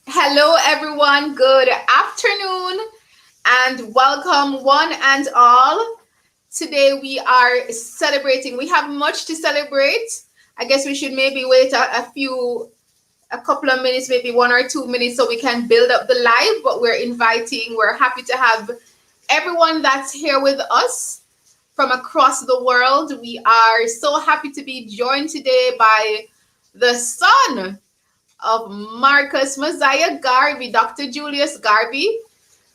Hello, everyone. Good afternoon and welcome, one and all. Today we are celebrating. We have much to celebrate. I guess we should maybe wait a couple of minutes, maybe 1 or 2 minutes, so we can build up the live. But we're happy to have everyone that's here with us from across the world. We are so happy to be joined today by the son of Marcus Mosiah Garvey, Dr. Julius Garvey.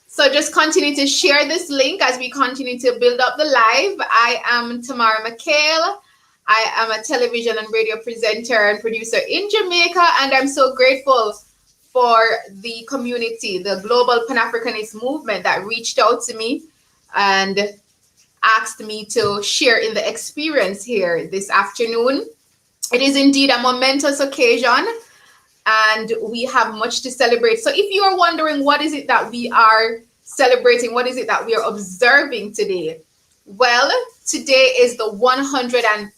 So just continue to share this link as we continue to build up the live. I am Tamara McHale. I am a television and radio presenter and producer in Jamaica, and I'm so grateful for the community, the global Pan-Africanist movement that reached out to me and asked me to share in the experience here this afternoon. It is indeed a momentous occasion and we have much to celebrate. So if you are wondering what is it that we are celebrating, what is it that we are observing today? Well, today is the 134th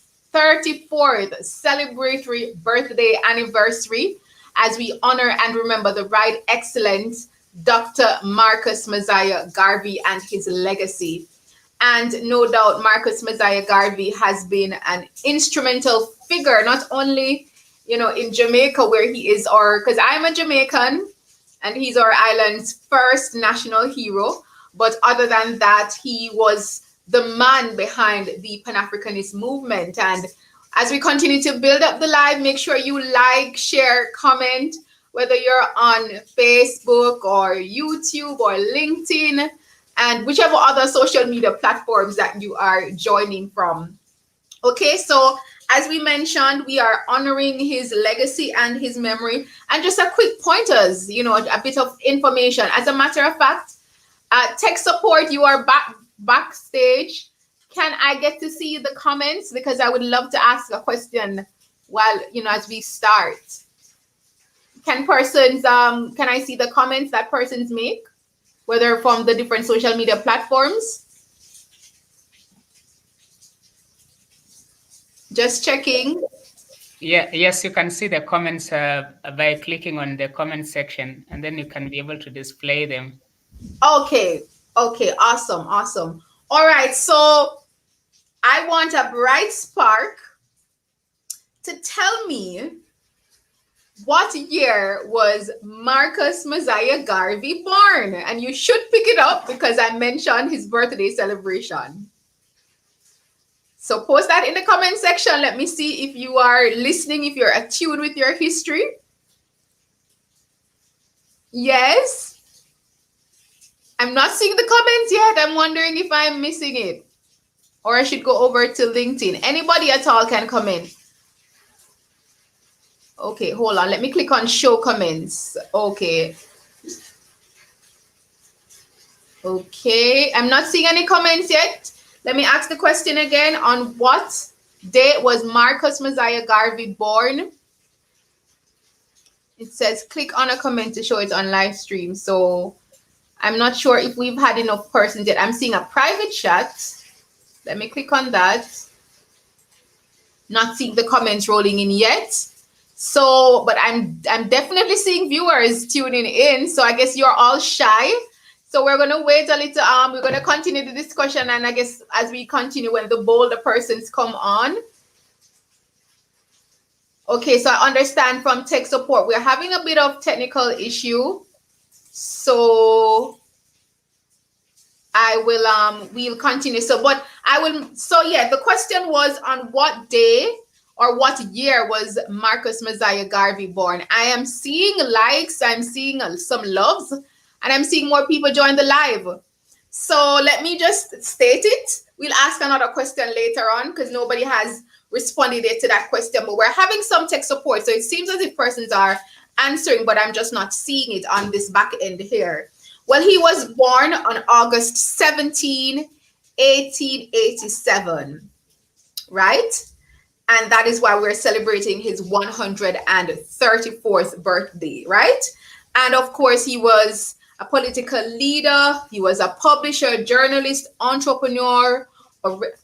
celebratory birthday anniversary as we honor and remember the Right Excellent Dr. Marcus Mosiah Garvey and his legacy. And no doubt Marcus Mosiah Garvey has been an instrumental figure, not only in Jamaica where he is, or because I'm a Jamaican and he's our island's first national hero. But other than that, he was the man behind the Pan-Africanist movement. And as we continue to build up the live, make sure you like, share, comment, whether you're on Facebook or YouTube or LinkedIn and whichever other social media platforms that you are joining from. Okay, so as we mentioned, we are honoring his legacy and his memory. And just a quick pointers, a bit of information. As a matter of fact, tech support, you are backstage. Can I get to see the comments? Because I would love to ask a question while, as we start. Can I see the comments that persons make, whether from the different social media platforms? Just checking. Yes, you can see the comments by clicking on the comment section, and then you can be able to display them. Okay, awesome. All right, so I want a bright spark to tell me what year was Marcus Mosiah Garvey born? And you should pick it up because I mentioned his birthday celebration. So post that in the comment section. Let me see if you are listening, if you're attuned with your history. Yes. I'm not seeing the comments yet. I'm wondering if I'm missing it. Or I should go over to LinkedIn. Anybody at all can comment. Okay, hold on. Let me click on show comments. Okay, I'm not seeing any comments yet. Let me ask the question again. On what date was Marcus Mosiah Garvey born? It says click on a comment to show it on live stream. So I'm not sure if we've had enough persons yet. I'm seeing a private chat. Let me click on that. Not seeing the comments rolling in yet. So, but I'm definitely seeing viewers tuning in. So I guess you're all shy. So we're going to wait a little. We're going to continue the discussion. And I guess as we continue, when the bolder persons come on. Okay, so I understand from tech support, we're having a bit of technical issue. So we'll continue. The question was on what day or what year was Marcus Mosiah Garvey born? I am seeing likes, I'm seeing some loves, and I'm seeing more people join the live. So let me just state it. We'll ask another question later on because nobody has responded yet to that question, but we're having some tech support. So it seems as if persons are answering, but I'm just not seeing it on this back end here. Well, he was born on August 17, 1887, right? And that is why we're celebrating his 134th birthday, right? And of course, he was a political leader. He was a publisher, journalist, entrepreneur,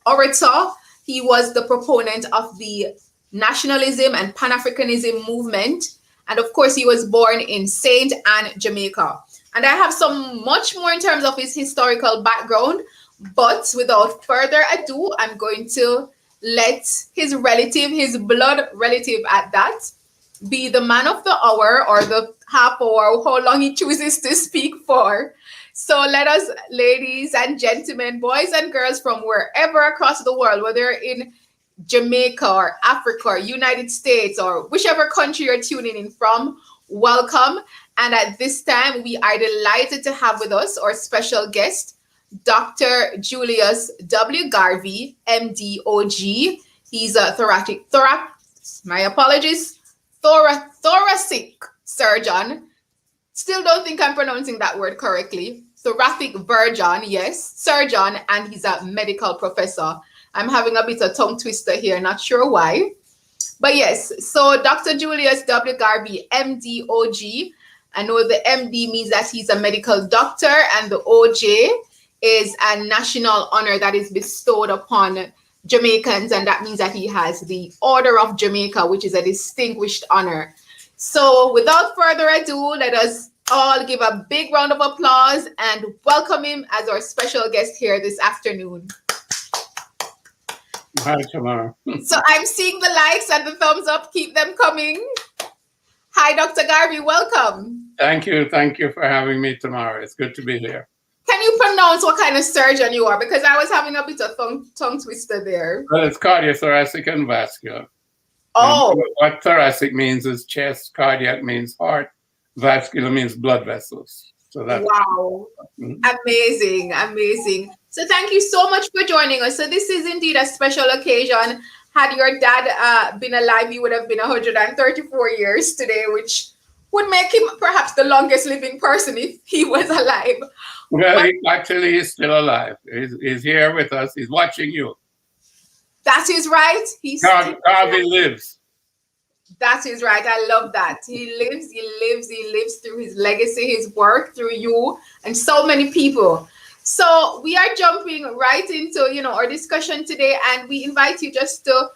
orator. He was the proponent of the nationalism and Pan-Africanism movement. And of course, he was born in Saint Anne, Jamaica. And I have some much more in terms of his historical background. But without further ado, I'm going to let his relative, his blood relative at that, be the man of the hour or the half hour, how long he chooses to speak for. So let us, ladies and gentlemen, boys and girls from wherever across the world, whether in Jamaica or Africa or United States or whichever country you're tuning in from, welcome. And at this time, we are delighted to have with us our special guest, Dr. Julius W. Garvey, MD-OG. He's a thoracic surgeon. Still don't think I'm pronouncing that word correctly. Thoracic virgin, yes, surgeon, and he's a medical professor. I'm having a bit of tongue twister here, not sure why. But yes, so Dr. Julius W. Garvey, MD-OG. I know the MD means that he's a medical doctor, and the OJ is a national honor that is bestowed upon Jamaicans, and that means that he has the Order of Jamaica, which is a distinguished honor. So without further ado, let us all give a big round of applause and welcome him as our special guest here this afternoon. Hi, Tamara. So I'm seeing the likes and the thumbs up. Keep them coming. Hi, Dr. Garvey. Welcome. Thank you. Thank you for having me, Tamara. It's good to be here. Can you pronounce what kind of surgeon you are? Because I was having a bit of tongue twister there. Well, it's cardiothoracic and vascular. Oh. And what thoracic means is chest, cardiac means heart, vascular means blood vessels. So that's wow. Amazing, amazing. So thank you so much for joining us. So this is indeed a special occasion. Had your dad been alive, he would have been 134 years today, which would make him perhaps the longest living person if he was alive. Well, he's still alive. He's here with us. He's watching you. That is right. Garvey lives. That is right. I love that. He lives through his legacy, his work, through you and so many people. So we are jumping right into, our discussion today, and we invite you just to,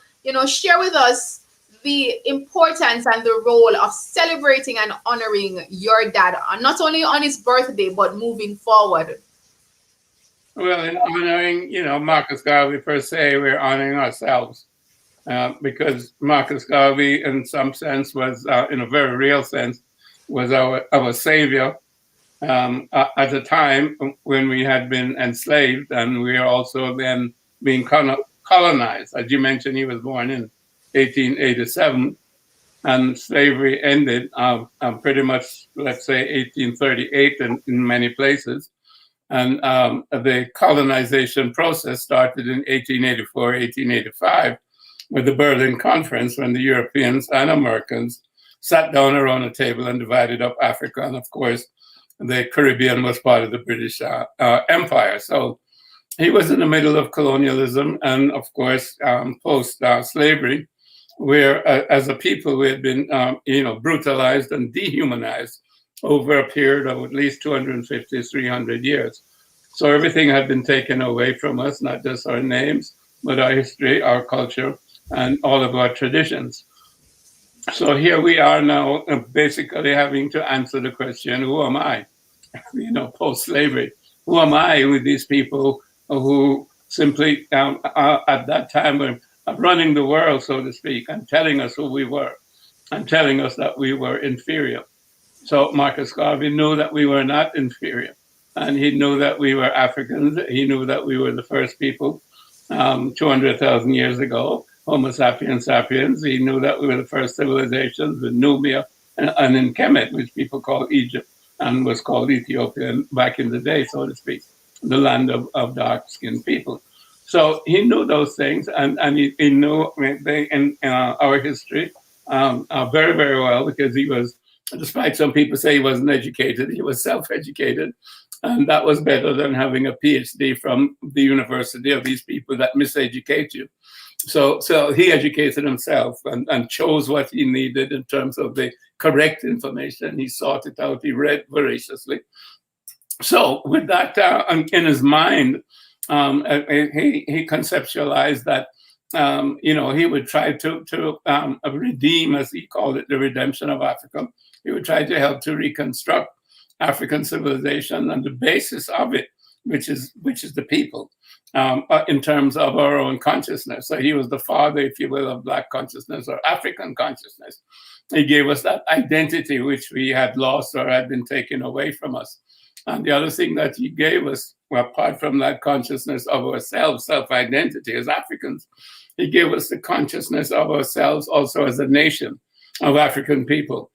share with us the importance and the role of celebrating and honoring your dad, not only on his birthday, but moving forward. Well, in honoring, Marcus Garvey per se, we're honoring ourselves because Marcus Garvey, in some sense, was, in a very real sense, was our savior at a time when we had been enslaved, and we are also then being colonized. As you mentioned, he was born in 1887, and slavery ended pretty much, let's say, 1838 in many places. And the colonization process started in 1884, 1885, with the Berlin Conference, when the Europeans and Americans sat down around a table and divided up Africa. And of course, the Caribbean was part of the British Empire. So he was in the middle of colonialism and, of course, post-slavery, where as a people we had been, brutalized and dehumanized over a period of at least 250, 300 years. So everything had been taken away from us, not just our names, but our history, our culture, and all of our traditions. So here we are now basically having to answer the question, who am I? Post-slavery. Who am I with these people who simply at that time were running the world, so to speak, and telling us who we were, and telling us that we were inferior. So Marcus Garvey knew that we were not inferior, and he knew that we were Africans. He knew that we were the first people 200,000 years ago, Homo sapiens sapiens. He knew that we were the first civilizations in Nubia and in Kemet, which people call Egypt, and was called Ethiopia back in the day, so to speak, the land of dark-skinned people. So he knew those things, and he knew in our history very, very well, because he was, despite some people say he wasn't educated, he was self-educated. And that was better than having a PhD from the university of these people that miseducate you. So he educated himself and chose what he needed in terms of the correct information. He sought it out, he read voraciously. So with that in his mind, he conceptualized that he would try to redeem, as he called it, the redemption of Africa. He would try to help to reconstruct African civilization and the basis of it, which is the people, in terms of our own consciousness. So he was the father, if you will, of Black consciousness or African consciousness. He gave us that identity which we had lost or had been taken away from us. And the other thing that he gave us, well, apart from that consciousness of ourselves, self-identity as Africans, he gave us the consciousness of ourselves also as a nation of African people,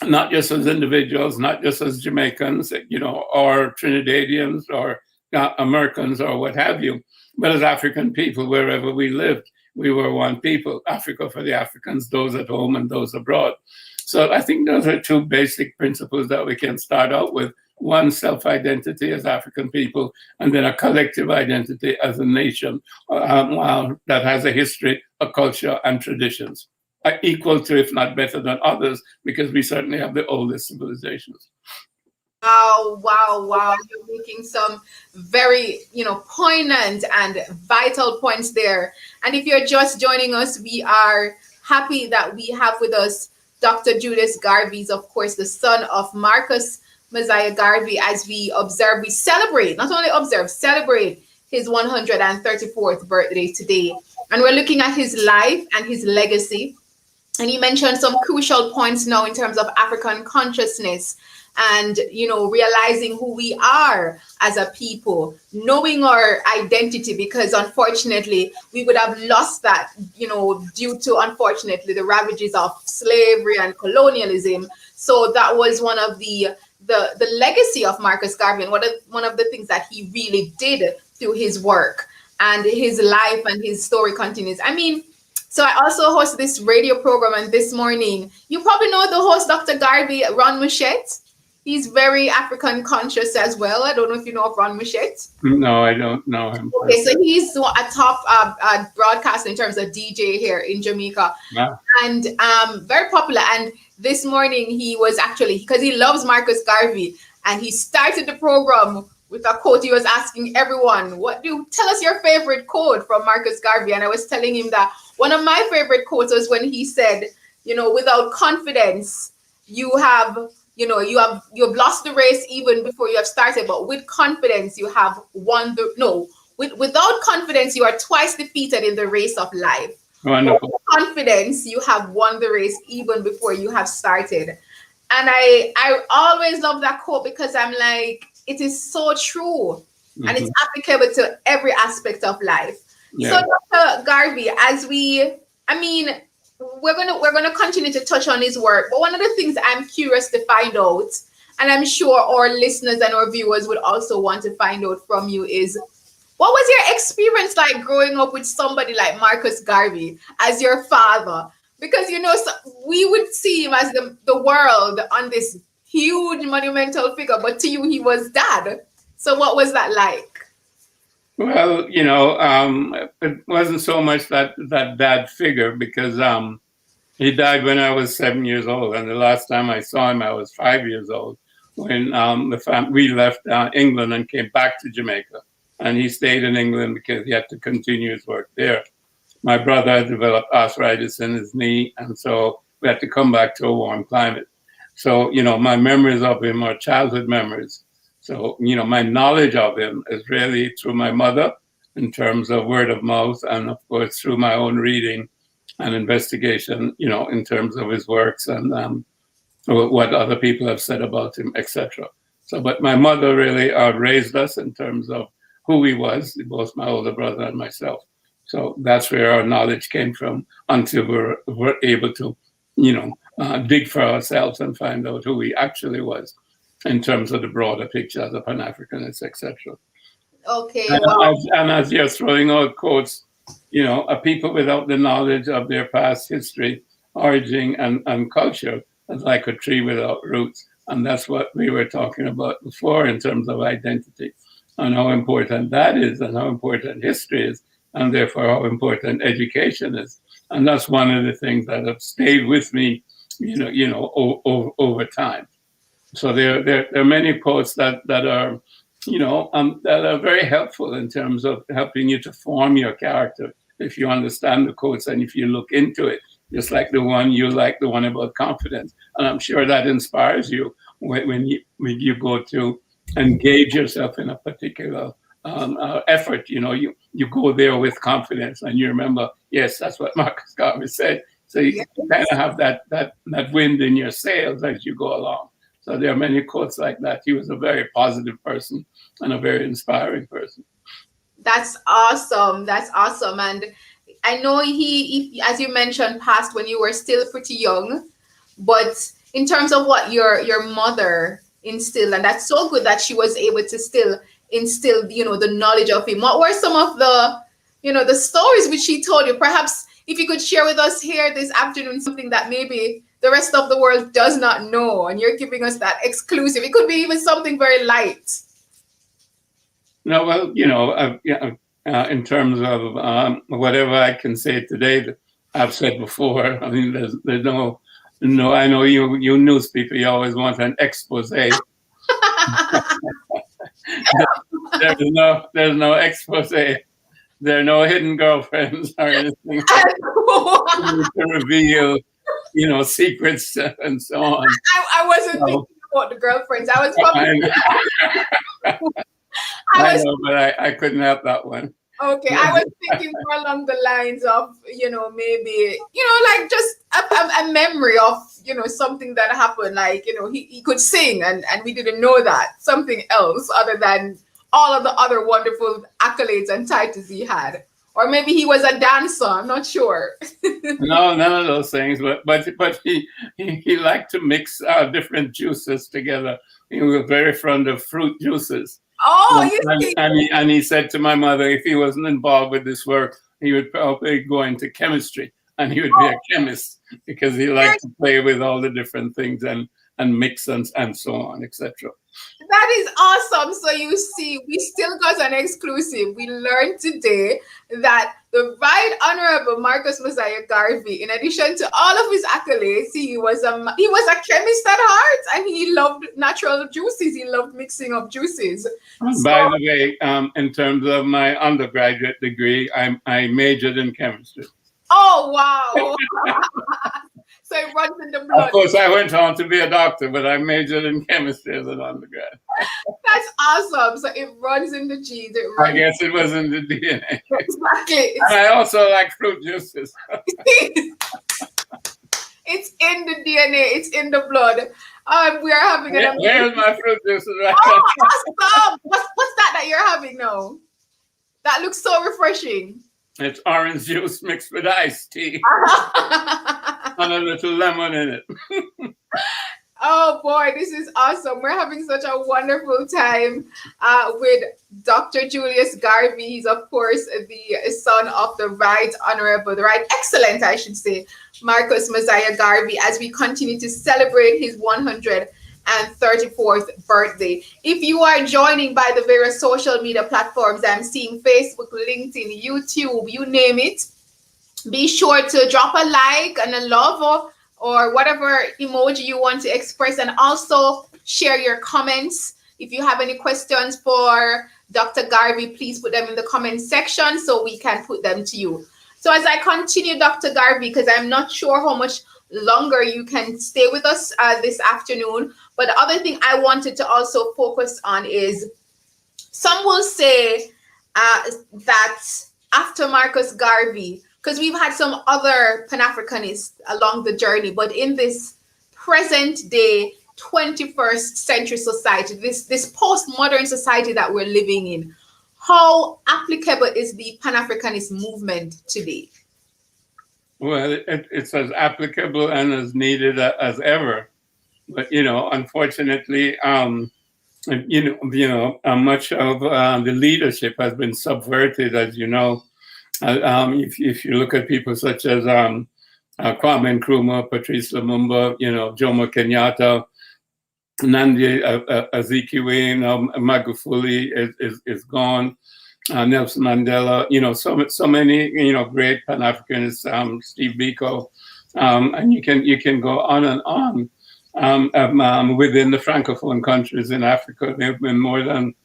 not just as individuals, not just as Jamaicans, or Trinidadians or Americans or what have you, but as African people wherever we lived. We were one people, Africa for the Africans, those at home and those abroad. So I think those are two basic principles that we can start out with. One, self-identity as African people, and then a collective identity as a nation that has a history, a culture, and traditions. Equal to, if not better than others, because we certainly have the oldest civilizations. Wow. You're making some very, poignant and vital points there. And if you're just joining us, we are happy that we have with us Dr. Julius Garvey, of course, the son of Marcus Mosiah Garvey, as we celebrate his 134th birthday today. And we're looking at his life and his legacy. And he mentioned some crucial points now in terms of African consciousness and, realizing who we are as a people, knowing our identity, because unfortunately we would have lost that, due to, unfortunately, the ravages of slavery and colonialism. So that was one of the legacy of Marcus Garvey, and one of the things that he really did through his work, and his life and his story continues. So I also host this radio program, and this morning, you probably know the host, Dr. Garvey, Ron Mouchette. He's very African conscious as well. I don't know if you know of Ron Mouchette. No, I don't know him. Okay, so he's a top broadcaster in terms of DJ here in Jamaica. Wow. And very popular. And this morning he was actually, because he loves Marcus Garvey, and he started the program with a quote. He was asking everyone, tell us your favorite quote from Marcus Garvey. And I was telling him that one of my favorite quotes was when he said, without confidence, you've lost the race even before you have started, but with confidence, you have won without confidence, you are twice defeated in the race of life. Wonderful. With confidence, you have won the race even before you have started. And I always love that quote, because I'm like, it is so true. Mm-hmm. And it's applicable to every aspect of life. Yeah. So Dr. Garvey, we're gonna continue to touch on his work, but one of the things I'm curious to find out, and I'm sure our listeners and our viewers would also want to find out from you, is what was your experience like growing up with somebody like Marcus Garvey as your father? Because we would see him as the world on this huge monumental figure, but to you he was dad. So what was that like? Well, it wasn't so much that dad figure, because he died when I was 7 years old, and the last time I saw him, I was 5 years old, when we left England and came back to Jamaica, and he stayed in England because he had to continue his work there. My brother had developed arthritis in his knee, and so we had to come back to a warm climate. So, my memories of him are childhood memories. So, my knowledge of him is really through my mother, in terms of word of mouth, and of course through my own reading and investigation, in terms of his works and what other people have said about him, etc. So, but my mother really raised us in terms of who he was, both my older brother and myself. So that's where our knowledge came from, until we're able to, dig for ourselves and find out who he actually was, in terms of the broader picture as a Pan-Africanist, etc. Okay. And as you're throwing out quotes, a people without the knowledge of their past history, origin, and culture is like a tree without roots. And that's what we were talking about before in terms of identity, and how important that is, and how important history is, and therefore how important education is. And that's one of the things that have stayed with me, over time. So there are many quotes that are, that are very helpful in terms of helping you to form your character, if you understand the quotes and if you look into it, just like the one about confidence. And I'm sure that inspires you when you go to engage yourself in a particular effort. You go there with confidence and you remember, yes, that's what Marcus Garvey said. So you kind of have that wind in your sails as you go along. So there are many quotes like that. He was a very positive person and a very inspiring person. That's awesome. That's awesome. And I know he, as you mentioned, passed when you were still pretty young. But in terms of what your mother instilled, and that's so good that she was able to still instill, the knowledge of him. What were some of the stories which she told you? Perhaps if you could share with us here this afternoon something that maybe the rest of the world does not know, and you're giving us that exclusive. It could be even something very light. No, well, in terms of whatever I can say today that I've said before, I mean, there's no, I know you news people, you always want an expose. There's no expose. There are no hidden girlfriends or anything to reveal, secrets and so on. I wasn't thinking about the girlfriends. I was probably. I know, but I couldn't help that one. Okay, I was thinking more along the lines of, maybe, like just a memory of, something that happened. Like, he could sing and we didn't know that. Something else other than all of the other wonderful accolades and titles he had. Or maybe he was a dancer. I'm not sure. No, none of those things. But he liked to mix different juices together. He was very fond of fruit juices. Oh, and he said to my mother, if he wasn't involved with this work, he would probably go into chemistry, and he would be a chemist because he liked to play with all the different things and mix and so on, etc. That is awesome. So you see, we still got an exclusive. We learned today that the Right Honorable Marcus Mosiah Garvey, in addition to all of his accolades, he was a chemist at heart, and he loved natural juices. He loved mixing up juices. By the way, in terms of my undergraduate degree, I majored in chemistry. Oh, wow. So it runs in the blood. Of course, I went on to be a doctor, but I majored in chemistry as an undergrad. That's awesome. So it runs in the genes. I guess it was in the DNA. Exactly. And I also like fruit juices. It's in the DNA. It's in the blood. We are having an amazing... Here's my fruit juices right now. Awesome. What's that you're having now? That looks so refreshing. It's orange juice mixed with iced tea. And a little lemon in it. Oh boy, this is awesome. We're having such a wonderful time with Dr. Julius Garvey. He's, of course, the son of the Right Excellent, I should say, Marcus Mosiah Garvey, as we continue to celebrate his 134th birthday. If you are joining by the various social media platforms, I'm seeing Facebook, LinkedIn, YouTube, you name it, be sure to drop a like and a love or whatever emoji you want to express, and also share your comments. If you have any questions for Dr. Garvey, please put them in the comment section so we can put them to you. So as I continue, Dr. Garvey, because I'm not sure how much longer you can stay with us this afternoon, but the other thing I wanted to also focus on is, some will say that after Marcus Garvey, because we've had some other Pan-Africanists along the journey, but in this present day 21st century society, this postmodern society that we're living in, how applicable is the Pan-Africanist movement today? Well, it's as applicable and as needed as ever. But, unfortunately, much of the leadership has been subverted, as you know. If you look at people such as Kwame Nkrumah, Patrice Lumumba, Jomo Kenyatta, Nnamdi Azikiwe, Magufuli is gone, Nelson Mandela, so many great Pan-Africanists, Steve Biko, and you can go on and on. Within the Francophone countries in Africa, there have been more than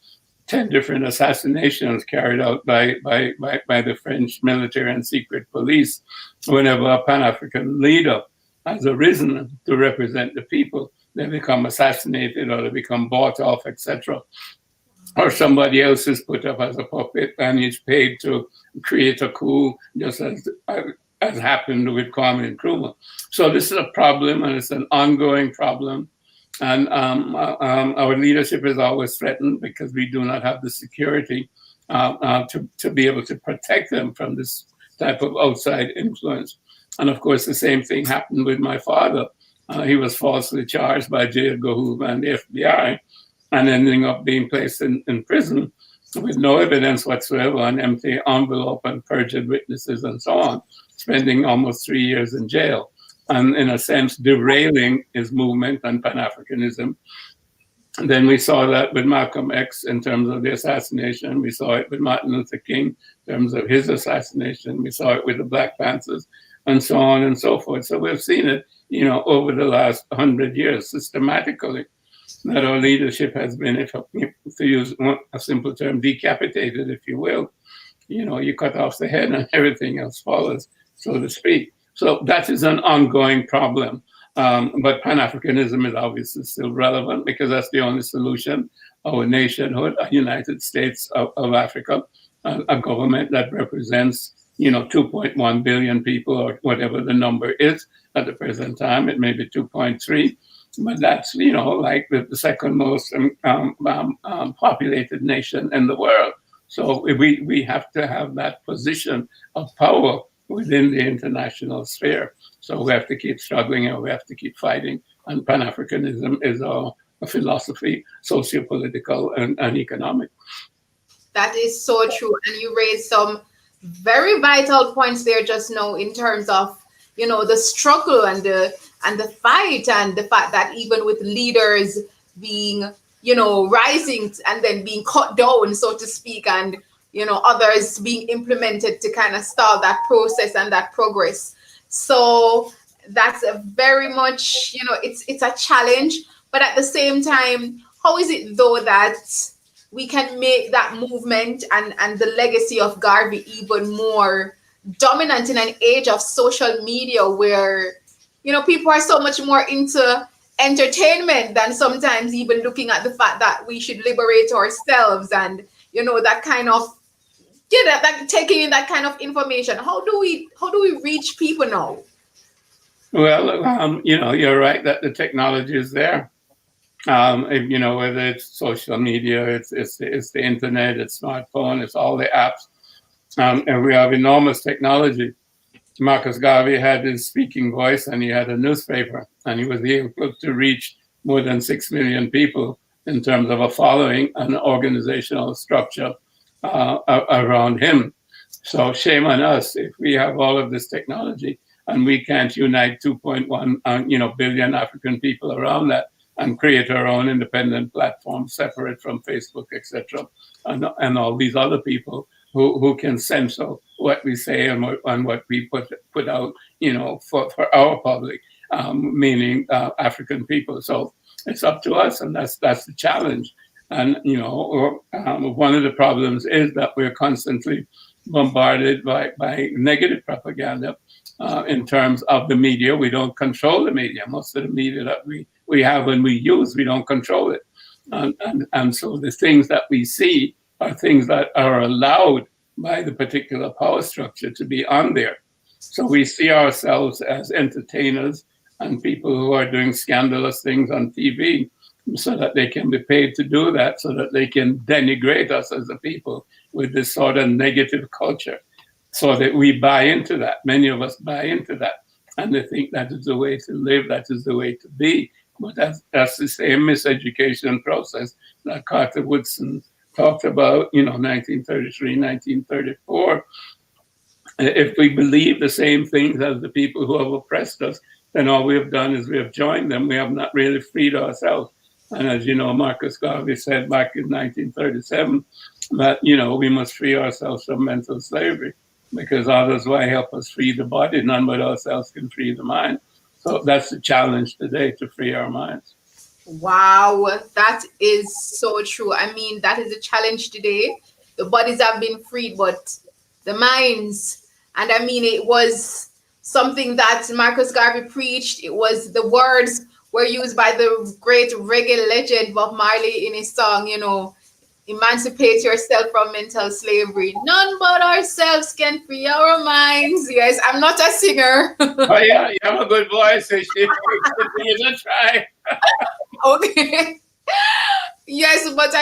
10 different assassinations carried out by the French military and secret police whenever a Pan-African leader has arisen to represent the people. They become assassinated or they become bought off, etc. Or somebody else is put up as a puppet and is paid to create a coup, just as happened with Kwame Nkrumah. So this is a problem, and it's an ongoing problem. And our leadership is always threatened because we do not have the security to be able to protect them from this type of outside influence. And of course, the same thing happened with my father. He was falsely charged by J. Edgar Hoover and the FBI, and ending up being placed in prison with no evidence whatsoever, an empty envelope and perjured witnesses and so on, spending almost 3 years in jail, and in a sense derailing his movement and Pan-Africanism. And then we saw that with Malcolm X in terms of the assassination. We saw it with Martin Luther King in terms of his assassination. We saw it with the Black Panthers, and so on and so forth. So we've seen it, over the last 100 years systematically, that our leadership has been, if to use a simple term, decapitated, if you will. You cut off the head and everything else follows, so to speak. So that is an ongoing problem. But Pan-Africanism is obviously still relevant because that's the only solution. Our nationhood, a United States of Africa, a government that represents 2.1 billion people, or whatever the number is at the present time. It may be 2.3, but that's like the second most populated nation in the world. So we have to have that position of power within the international sphere. So we have to keep struggling and we have to keep fighting. And Pan-Africanism is a philosophy, socio-political and economic. That is so true. And you raised some very vital points there just now in terms of, the struggle and the fight, and the fact that even with leaders being, rising and then being cut down, so to speak, and, others being implemented to kind of stall that process and that progress. So that's a very much, it's a challenge. But at the same time, how is it though that we can make that movement and the legacy of Garvey even more dominant in an age of social media where, people are so much more into entertainment than sometimes even looking at the fact that we should liberate ourselves and, that kind of, that taking in that kind of information. How do we reach people now? Well, you're right that the technology is there. Whether it's social media, it's the internet, it's smartphone, it's all the apps, and we have enormous technology. Marcus Garvey had his speaking voice, and he had a newspaper, and he was able to reach more than 6 million people in terms of a following and organizational structure around him. So shame on us if we have all of this technology and we can't unite 2.1 billion African people around that and create our own independent platform separate from Facebook, etc., and all these other people who can censor what we say and what we put out, for our public, meaning African people. So it's up to us, and that's the challenge. And one of the problems is that we're constantly bombarded by negative propaganda in terms of the media. We don't control the media. Most of the media that we have and we use, we don't control it. And so the things that we see are things that are allowed by the particular power structure to be on there. So we see ourselves as entertainers and people who are doing scandalous things on TV so that they can be paid to do that, so that they can denigrate us as a people with this sort of negative culture, so that we buy into that. Many of us buy into that, and they think that is the way to live, that is the way to be. But that's the same miseducation process that Carter Woodson talked about, 1933, 1934. If we believe the same things as the people who have oppressed us, then all we have done is we have joined them. We have not really freed ourselves. And as you know, Marcus Garvey said back in 1937 that, we must free ourselves from mental slavery, because others will help us free the body. None but ourselves can free the mind. So that's the challenge today, to free our minds. Wow, that is so true. I mean, that is a challenge today. The bodies have been freed, but the minds, and I mean, it was something that Marcus Garvey preached. It was the words were used by the great reggae legend Bob Marley in his song, emancipate yourself from mental slavery. None but ourselves can free our minds. Yes, I'm not a singer. Oh yeah, you have a good voice. So you should try. Okay. Yes, but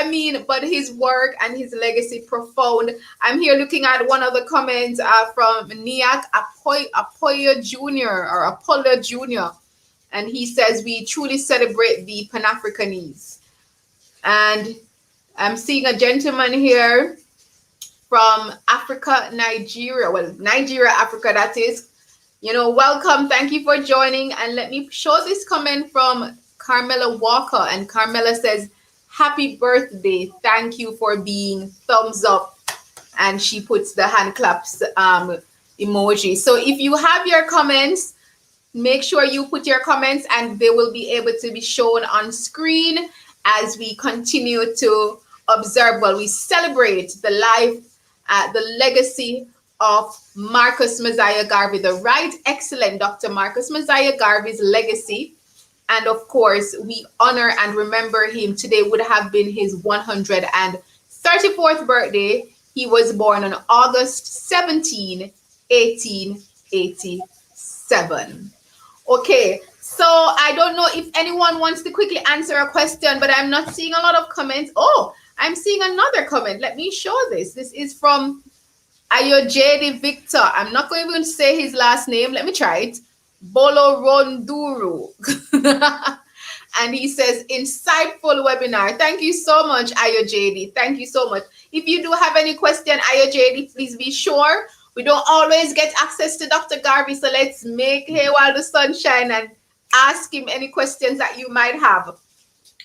his work and his legacy profound. I'm here looking at one of the comments from Niak Apoyo Jr. or Apollo Jr. And he says, we truly celebrate the Pan-Africanist. And I'm seeing a gentleman here from Africa, Nigeria. Well, Nigeria, Africa, that is. Welcome. Thank you for joining. And let me show this comment from Carmela Walker. And Carmela says, happy birthday. Thank you for being thumbs up. And she puts the hand claps emoji. So if you have your comments, make sure you put your comments and they will be able to be shown on screen as we continue to observe while we celebrate the life, the legacy of Marcus Mosiah Garvey, the Right Excellent Dr. Marcus Mosiah Garvey's legacy. And of course, we honor and remember him. Today would have been his 134th birthday. He was born on August 17, 1887. Okay, so I don't know if anyone wants to quickly answer a question, but I'm not seeing a lot of comments. Oh, I'm seeing another comment. Let me show this. This is from Ayojedi Victor. I'm not going to say his last name. Let me try it. Bolo Ronduru. And he says, insightful webinar. Thank you so much, Ayojedi. Thank you so much. If you do have any question, Ayojedi, please be sure. We don't always get access to Dr. Garvey, so let's make hay while the sun shines and ask him any questions that you might have.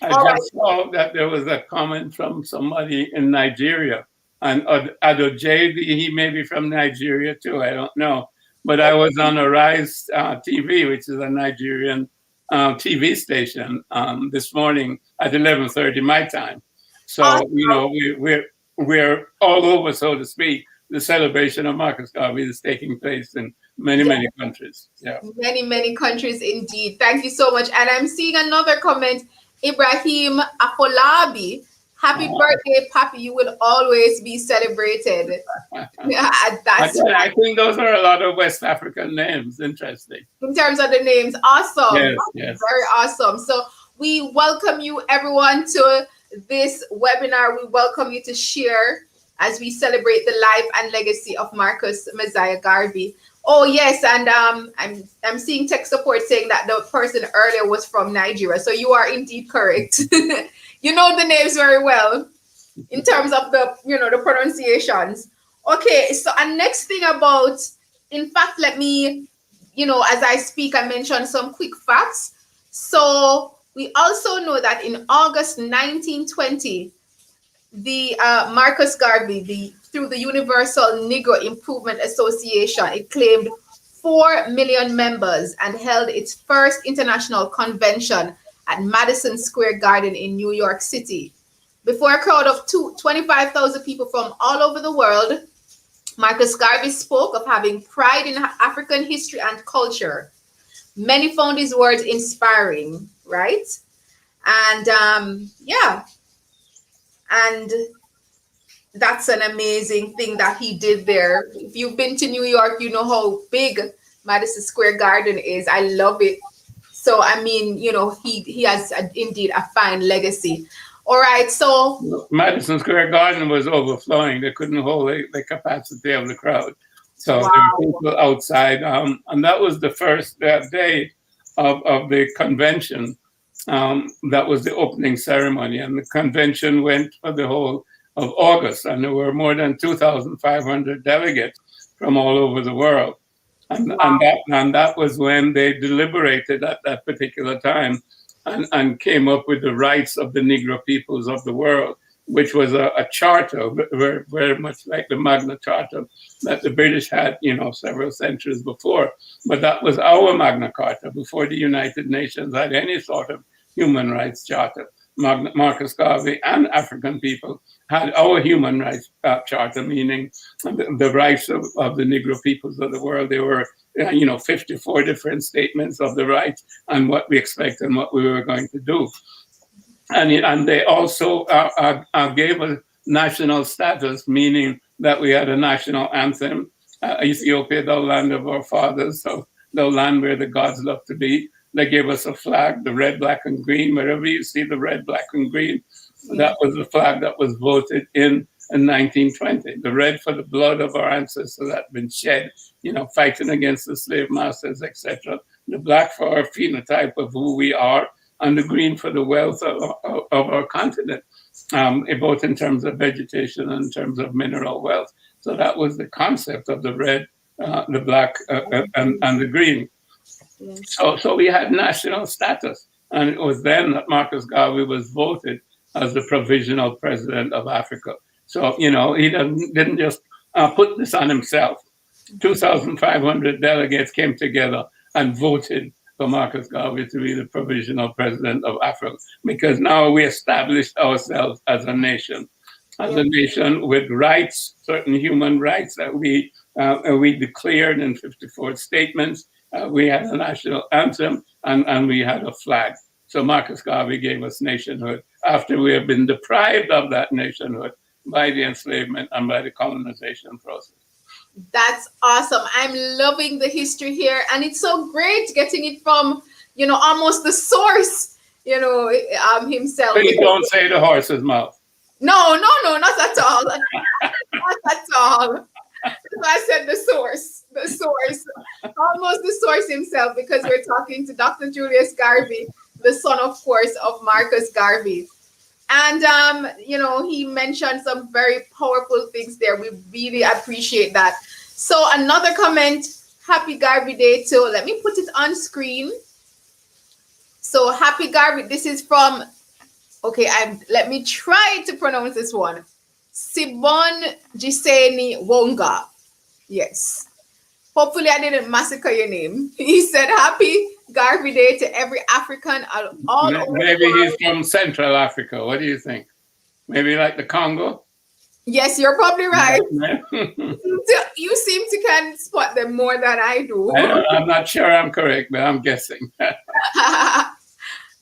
I just saw that there was a comment from somebody in Nigeria. And Adojedi, he may be from Nigeria too, I don't know. But I was on Arise TV, which is a Nigerian TV station, this morning at 11:30 my time. So, we're all over, so to speak. The celebration of Marcus Garvey is taking place in many, many countries. Yeah. Many, many countries indeed. Thank you so much. And I'm seeing another comment, Ibrahim Afolabi. Happy birthday, Papi. You will always be celebrated. I think those are a lot of West African names. Interesting. In terms of the names, awesome. Yes. Very awesome. So we welcome you, everyone, to this webinar. We welcome you to share as we celebrate the life and legacy of Marcus Mosiah Garvey. Oh, yes. And I'm seeing tech support saying that the person earlier was from Nigeria. So you are indeed correct. You know the names very well in terms of the pronunciations. Okay, so and next thing about, in fact, let me, as I speak, I mentioned some quick facts. So we also know that in August 1920, the Marcus Garvey, through the Universal Negro Improvement Association, it claimed 4 million members and held its first international convention at Madison Square Garden in New York City. Before a crowd of 25,000 people from all over the world, Marcus Garvey spoke of having pride in African history and culture. Many found his words inspiring, right? And and that's an amazing thing that he did there. If you've been to New York, you know how big Madison Square Garden is. I love it. So, I mean, he has indeed a fine legacy. All right, so Madison Square Garden was overflowing. They couldn't hold the capacity of the crowd. So there were people outside. And that was the first day of the convention. That was the opening ceremony. And the convention went for the whole of August. And there were more than 2,500 delegates from all over the world. And that was when they deliberated at that particular time and came up with the rights of the Negro peoples of the world, which was a charter, very, very much like the Magna Carta that the British had, several centuries before. But that was our Magna Carta before the United Nations had any sort of human rights charter. Marcus Garvey and African people had our human rights charter, meaning the rights of the Negro peoples of the world. There were, 54 different statements of the rights and what we expect and what we were going to do. And they also gave us national status, meaning that we had a national anthem, Ethiopia, thou land of our fathers, so thou land where the gods love to be. They gave us a flag, the red, black, and green. Wherever you see the red, black, and green, that was the flag that was voted in 1920. The red for the blood of our ancestors that had been shed, fighting against the slave masters, etc. The black for our phenotype of who we are, and the green for the wealth of our continent, both in terms of vegetation and in terms of mineral wealth. So that was the concept of the red, the black, and the green. So we had national status, and it was then that Marcus Garvey was voted as the provisional president of Africa. So, he didn't just put this on himself. 2,500 delegates came together and voted for Marcus Garvey to be the provisional president of Africa, because now we established ourselves as a nation with rights, certain human rights that we declared in 54 statements. We had a national anthem and we had a flag. So Marcus Garvey gave us nationhood after we have been deprived of that nationhood by the enslavement and by the colonization process. That's awesome. I'm loving the history here. And it's so great getting it from, almost the source, himself. Please don't say the horse's mouth. No, not at all. Not at all. So I said the source, almost the source himself, because we're talking to Dr. Julius Garvey, the son, of course, of Marcus Garvey. And, he mentioned some very powerful things there. We really appreciate that. So another comment, happy Garvey Day too. Let me put it on screen. So happy Garvey, this is from, let me try to pronounce this one. Sibon Giseni Wonga. Yes. Hopefully I didn't massacre your name. He said, happy Garvey Day to every African all over. Maybe he's from Central Africa. What do you think? Maybe like the Congo? Yes, you're probably right. You seem to can spot them more than I do. I'm not sure I'm correct, but I'm guessing.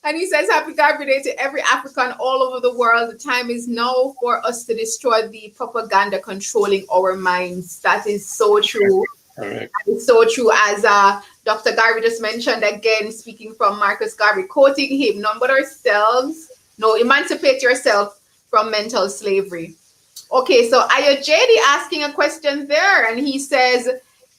And he says, happy Garvey Day to every African all over the world. The time is now for us to destroy the propaganda controlling our minds. That is so true. Correct. That is so true. As Dr. Garvey just mentioned, again, speaking from Marcus Garvey, quoting him, emancipate yourself from mental slavery. Okay, so Ayojedi asking a question there, and he says,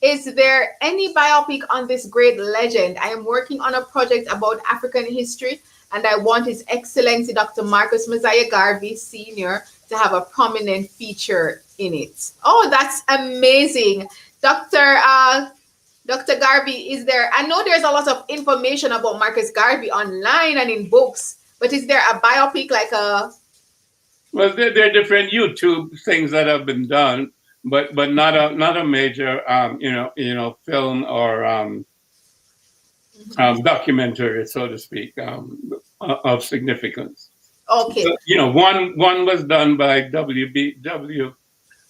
is there any biopic on this great legend? I am working on a project about African history, and I want His Excellency Dr. Marcus Mosiah Garvey Sr. to have a prominent feature in it. Oh, that's amazing. Dr. Garvey, I know there's a lot of information about Marcus Garvey online and in books, but is there a biopic like a... Well, there are different YouTube things that have been done, but not a major film or documentary, so to speak, of significance. Okay. One was done by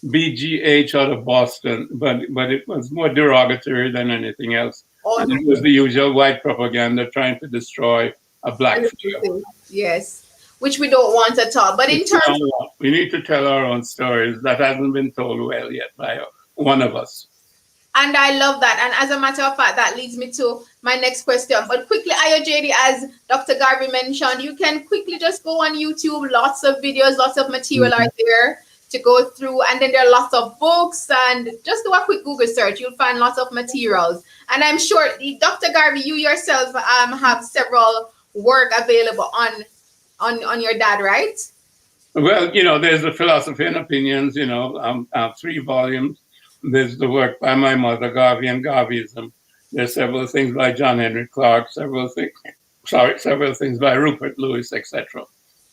BGH out of Boston, but it was more derogatory than anything else. And it was the usual white propaganda trying to destroy a black figure. Yes. Which we don't want at all. But in terms, we need to tell our own stories that hasn't been told well yet by one of us. And I love that. And as a matter of fact, that leads me to my next question. But quickly, Ayojedi, as Dr. Garvey mentioned, you can quickly just go on YouTube. Lots of videos, lots of material are there to go through. And then there are lots of books. And just do a quick Google search. You'll find lots of materials. And I'm sure, Dr. Garvey, you yourself have several work available on your dad, right? Well, there's the Philosophy and Opinions, 3 volumes. There's the work by my mother, Garvey and Garveyism. There's several things by John Henry Clark, several things by Rupert Lewis, etc.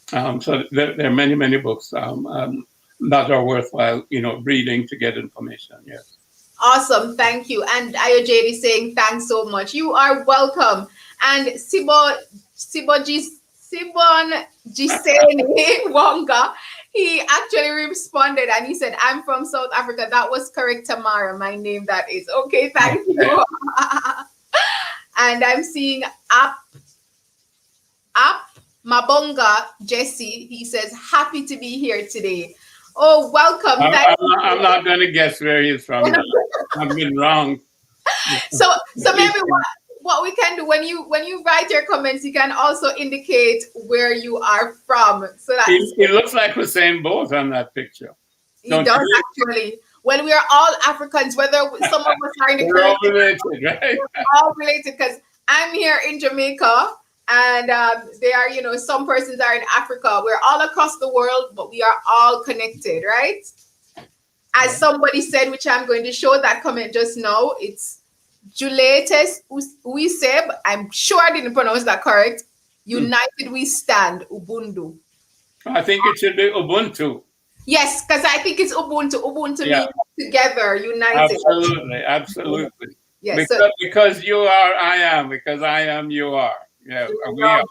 So there are many, many books that are worthwhile, reading to get information. Yes. Awesome. Thank you. And Ayojedi saying thanks so much. You are welcome. And Sibo Sibon Giseni Wonga, he actually responded and he said, I'm from South Africa. That was correct, Tamara. My name that is. Okay, thank you. And I'm seeing Up Mabonga Jesse. He says, happy to be here today. Oh, welcome. I'm not going to guess where he's from. I've been wrong. So maybe what we can do when you write your comments, you can also indicate where you are from. So that it looks like we're saying both on that picture. He does actually. Well, we are all Africans, whether some of us are in the we're all related, right? We're all related because I'm here in Jamaica, and there are, some persons are in Africa. We're all across the world, but we are all connected, right? As somebody said, which I'm going to show that comment just now, it's Julius Uiseb. I'm sure I didn't pronounce that correct. United we stand, Ubuntu. I think it should be Ubuntu. Yes, because I think it's Ubuntu. Ubuntu means together, united. Absolutely. Yes, because you are, I am. Because I am, you are. Yeah, we are.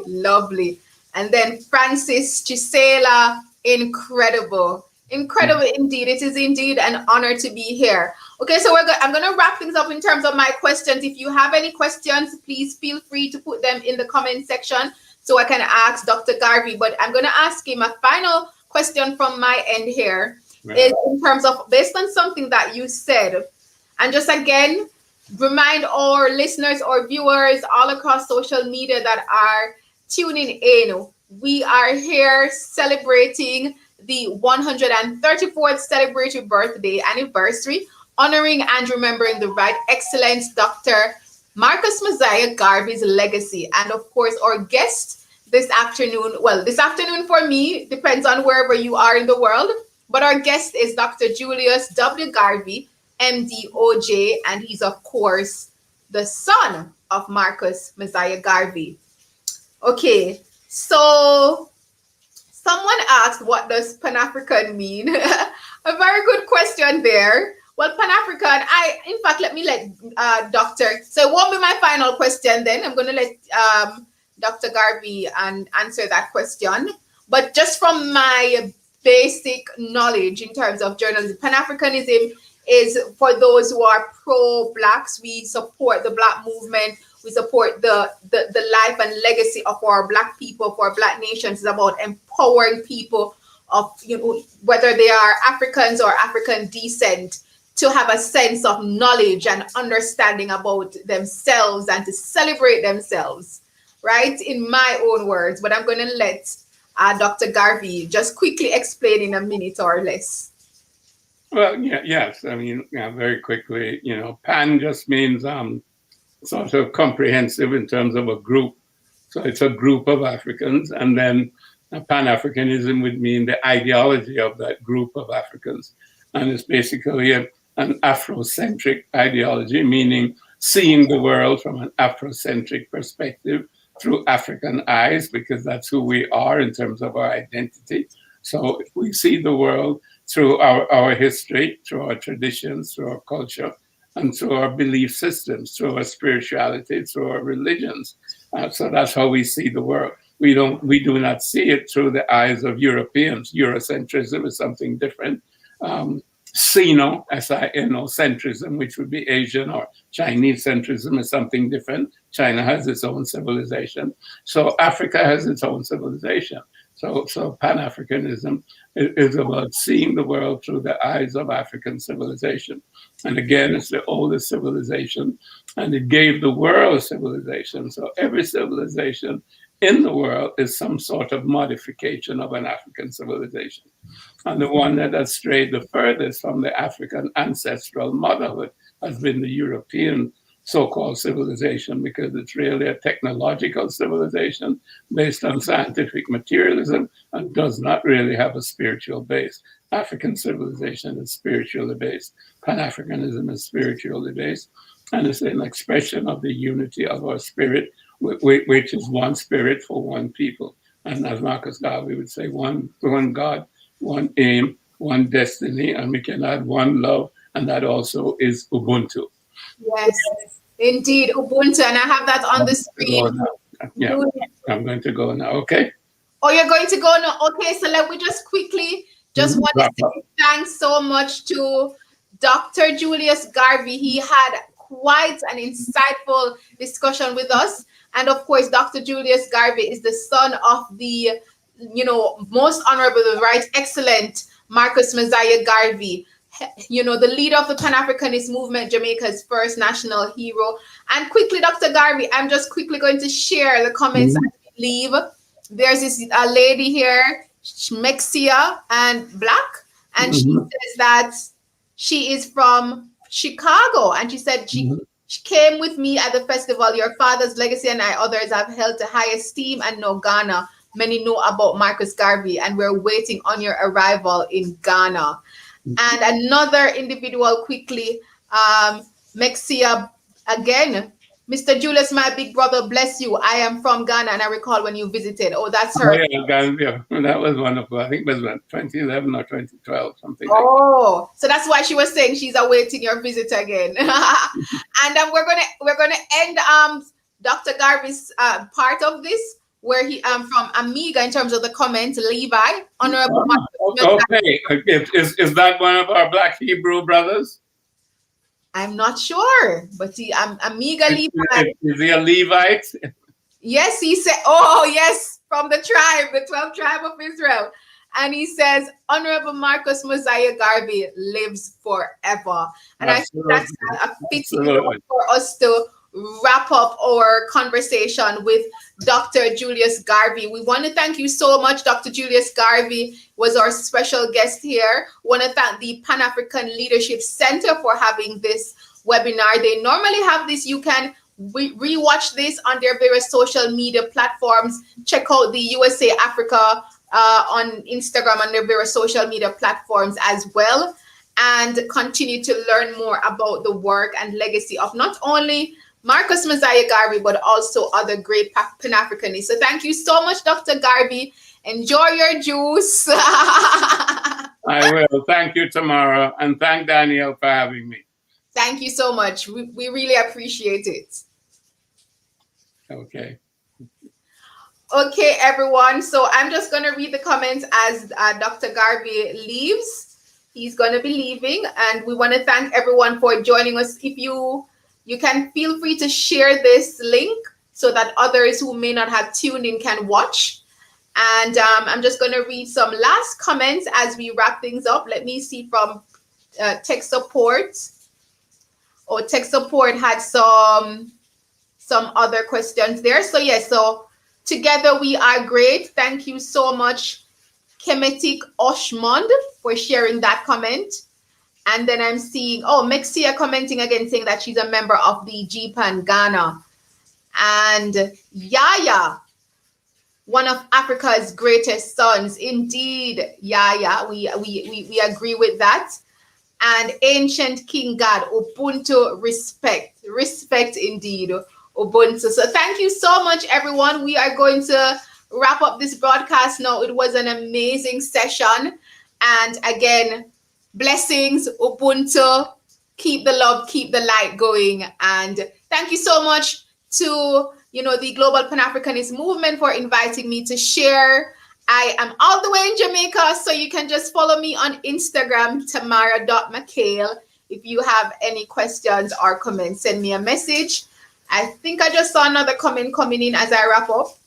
Lovely. And then Francis Chisela, incredible indeed. It is indeed an honor to be here. Okay, so I'm going to wrap things up in terms of my questions. If you have any questions, please feel free to put them in the comment section so I can ask Dr. Garvey. But I'm going to ask him a final question from my end here, is in terms of, based on something that you said, and just again, remind our listeners or viewers all across social media that are tuning in, we are here celebrating the 134th celebratory birthday anniversary, honoring and remembering the Right Excellent Dr. Marcus Mosiah Garvey's legacy. And of course, our guest this afternoon for me, depends on wherever you are in the world, but our guest is Dr. Julius W. Garvey, MD, OJ, and he's, of course, the son of Marcus Mosiah Garvey. Okay, so someone asked, what does Pan-African mean? A very good question there. Well, Pan-African, let me let Doctor, so it won't be my final question then. I'm going to let Dr. Garvey answer that question. But just from my basic knowledge in terms of journalism, Pan-Africanism is for those who are pro-Blacks. We support the Black movement. We support the life and legacy of our Black people, for our Black nations. It's about empowering people of, whether they are Africans or African descent, to have a sense of knowledge and understanding about themselves and to celebrate themselves, right? In my own words, but I'm going to let Dr. Garvey just quickly explain in a minute or less. Well, yes. I mean, very quickly, Pan just means sort of comprehensive in terms of a group. So it's a group of Africans, and then Pan-Africanism would mean the ideology of that group of Africans. And it's basically an Afrocentric ideology, meaning seeing the world from an Afrocentric perspective through African eyes, because that's who we are in terms of our identity. So we see the world through our history, through our traditions, through our culture, and through our belief systems, through our spirituality, through our religions. So that's how we see the world. We do not see it through the eyes of Europeans. Eurocentrism is something different. Sino, centrism, which would be Asian or Chinese centrism, is something different. China has its own civilization. So Africa has its own civilization. So Pan-Africanism is about seeing the world through the eyes of African civilization. And again, it's the oldest civilization, and it gave the world civilization. So every civilization in the world is some sort of modification of an African civilization. And the one that has strayed the furthest from the African ancestral motherhood has been the European so-called civilization, because it's really a technological civilization based on scientific materialism and does not really have a spiritual base. African civilization is spiritually based. Pan-Africanism is spiritually based, and it's an expression of the unity of our spirit, which is one spirit for one people. And as Marcus Garvey would say, one God, one aim, one destiny, and we can add one love, and that also is Ubuntu. Yes, indeed, Ubuntu, and I have that on the screen. Yeah, I'm going to go now. Okay. Oh, you're going to go now. Okay, so let me just quickly want to say thanks so much to Dr. Julius Garvey. He had quite an insightful discussion with us. And of course, Dr. Julius Garvey is the son of the, most honorable, the right excellent Marcus Mosiah Garvey, the leader of the Pan-Africanist movement, Jamaica's first national hero. And quickly, Dr. Garvey, I'm just quickly going to share the comments as we leave. There's this lady here, Mexia and Black, and she says that she is from Chicago, and she said she came with me at the festival. Your father's legacy and I others have held to high esteem and know Ghana. Many know about Marcus Garvey, and we're waiting on your arrival in Ghana. And another individual quickly, Mexia again. Mr. Julius, my big brother, bless you. I am from Ghana, and I recall when you visited. Oh, that's her. Oh, yeah, Gambia. That was wonderful. I think it was 2011 or 2012, something like that. Oh, so that's why she was saying she's awaiting your visit again. And we're gonna end Dr. Garvey's part of this, where he from Amiga in terms of the comment, Levi, Honorable. Okay, is that one of our Black Hebrew brothers? I'm not sure, but Amiga Levi. Is he a Levite? Yes, he said, oh, yes, from the tribe, the 12th tribe of Israel. And he says, Honorable Marcus Mosiah Garvey lives forever. And Absolutely. I think that's a fitting note for us to wrap up our conversation with Dr. Julius Garvey. We want to thank you so much. Dr. Julius Garvey was our special guest here. We want to thank the Pan-African Leadership Center for having this webinar. They normally have this. You can re-watch this on their various social media platforms. Check out the USA Africa on Instagram and their various social media platforms as well, and continue to learn more about the work and legacy of not only Marcus Mosiah Garvey, but also other great Pan-Africanists. So thank you so much, Dr. Garvey. Enjoy your juice. I will. Thank you, Tamara, and thank Daniel for having me. Thank you so much. We really appreciate it. Okay. Okay, everyone. So I'm just going to read the comments as Dr. Garvey leaves. He's going to be leaving, and we want to thank everyone for joining us. If you can feel free to share this link so that others who may not have tuned in can watch. And I'm just going to read some last comments as we wrap things up. Let me see from tech support. Oh, tech support had some other questions there. So yes, so together we are great. Thank you so much, Kemetic Oshmond, for sharing that comment. And then I'm seeing, Mexia commenting again, saying that she's a member of the GPAN Ghana. And Yaya, one of Africa's greatest sons. Indeed, Yaya, we agree with that. And Ancient King God, Ubuntu, respect indeed, Ubuntu. So thank you so much, everyone. We are going to wrap up this broadcast now. It was an amazing session. And again, blessings, Ubuntu, keep the love, keep the light going. And thank you so much to, the Global Pan-Africanist Movement for inviting me to share. I am all the way in Jamaica, so you can just follow me on Instagram, tamara.mchale. If you have any questions or comments, send me a message. I think I just saw another comment coming in as I wrap up.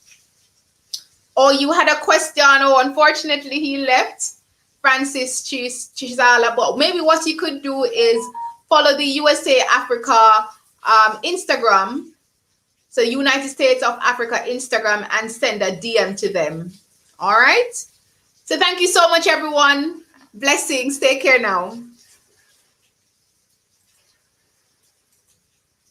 Oh, you had a question. Oh, unfortunately, he left. Francis Chisala. But maybe what you could do is follow the USA Africa Instagram. So United States of Africa Instagram, and send a DM to them. All right. So thank you so much, everyone. Blessings. Take care now.